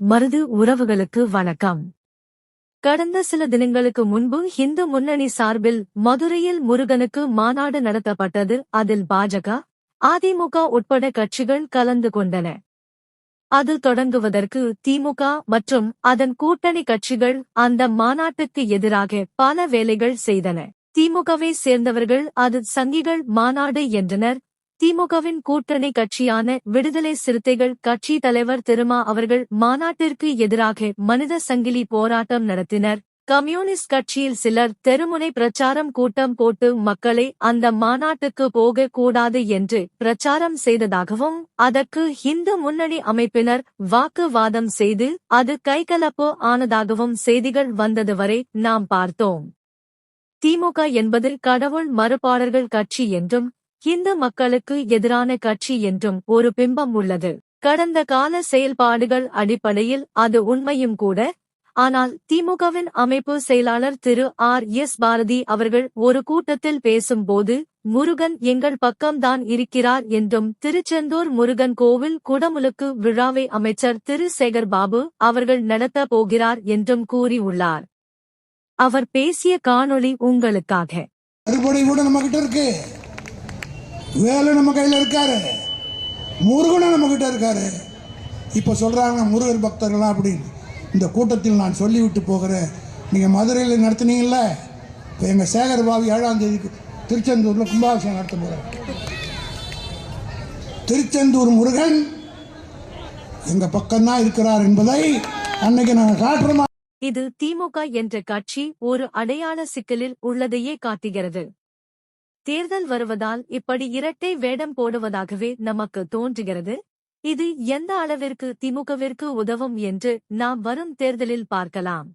மருது உறவுகளுக்கு வணக்கம். கடந்த சில தினங்களுக்கு முன்பு இந்து முன்னணி சார்பில் மதுரையில் முருகனுக்கு மாநாடு நடத்தப்பட்டது. அதில் பாஜக, அதிமுக உட்பட கட்சிகள் கலந்து கொண்டன. அது தொடங்குவதற்கு திமுக மற்றும் அதன் கூட்டணி கட்சிகள் அந்த மாநாட்டுக்கு எதிராக பல வேலைகள் செய்தன. திமுகவை சேர்ந்தவர்கள் அது சங்கிகள் மாநாடு என்றனர். திமுகவின் கூட்டணி கட்சியான விடுதலை சிறுத்தைகள் கட்சி தலைவர் திருமா அவர்கள் மாநாட்டிற்கு எதிராக மனித சங்கிலி போராட்டம் நடத்தினர். கம்யூனிஸ்ட் கட்சியில் சிலர் தெருமுனை பிரச்சாரம் கூட்டம் போட்டு மக்களை அந்த மாநாட்டுக்கு போக கூடாது என்று பிரச்சாரம் செய்ததாகவும் அதற்கு இந்து முன்னணி அமைப்பினர் வாக்குவாதம் செய்து அது கைகலப்பு ஆனதாகவும் செய்திகள் வந்தது வரை நாம் பார்த்தோம். திமுக என்பது கடவுள் மறுப்பாளர்கள் கட்சி என்றும் இந்து மக்களுக்கு எதிரான கட்சி என்றும் ஒரு பிம்பம் உள்ளது. கடந்த கால செயல்பாடுகள் அடிப்படையில் அது உண்மையும் கூட. ஆனால் திமுகவின் அமைப்பு செயலாளர் திரு R.S. பாரதி அவர்கள் ஒரு கூட்டத்தில் பேசும்போது முருகன் எங்கள் பக்கம்தான் இருக்கிறார் என்றும் திருச்செந்தூர் முருகன் கோவில் குடமுழுக்கு விழாவை அமைச்சர் திரு சேகர் பாபு அவர்கள் நடத்த போகிறார் என்றும் கூறியுள்ளார். அவர் பேசிய காணொளி உங்களுக்காக. வேலை நம்ம கையில் இருக்காரு, முருகனும் நம்ம கிட்ட இருக்காரு. இப்போ சொல்றாங்க முருகன் பக்தர்களா அப்படின்னு. இந்த கூட்டத்தில் நான் சொல்லிவிட்டு போகிறேன். நீங்கள் மதுரையில் நடத்துனீங்கல்ல, இப்போ எங்கள் சேகர் பாபு 7ஆம் தேதி திருச்செந்தூரில் கும்பாபிஷேகம் நடத்த போகிறார். திருச்செந்தூர் முருகன் எங்கள் பக்கம்தான் இருக்கிறார் என்பதை அன்னைக்கு நாங்கள் காட்டுறோமா. இது திமுக என்ற கட்சி ஒரு அடையாள சிக்கலில் உள்ளதையே காட்டுகிறது. தேர்தல் வருவதால் இப்படி இரட்டை வேடம் போடுவதாகவே நமக்கு தோன்றுகிறது. இது எந்த அளவிற்கு திமுகவிற்கு உதவும் என்று நாம் வரும் தேர்தலில் பார்க்கலாம்.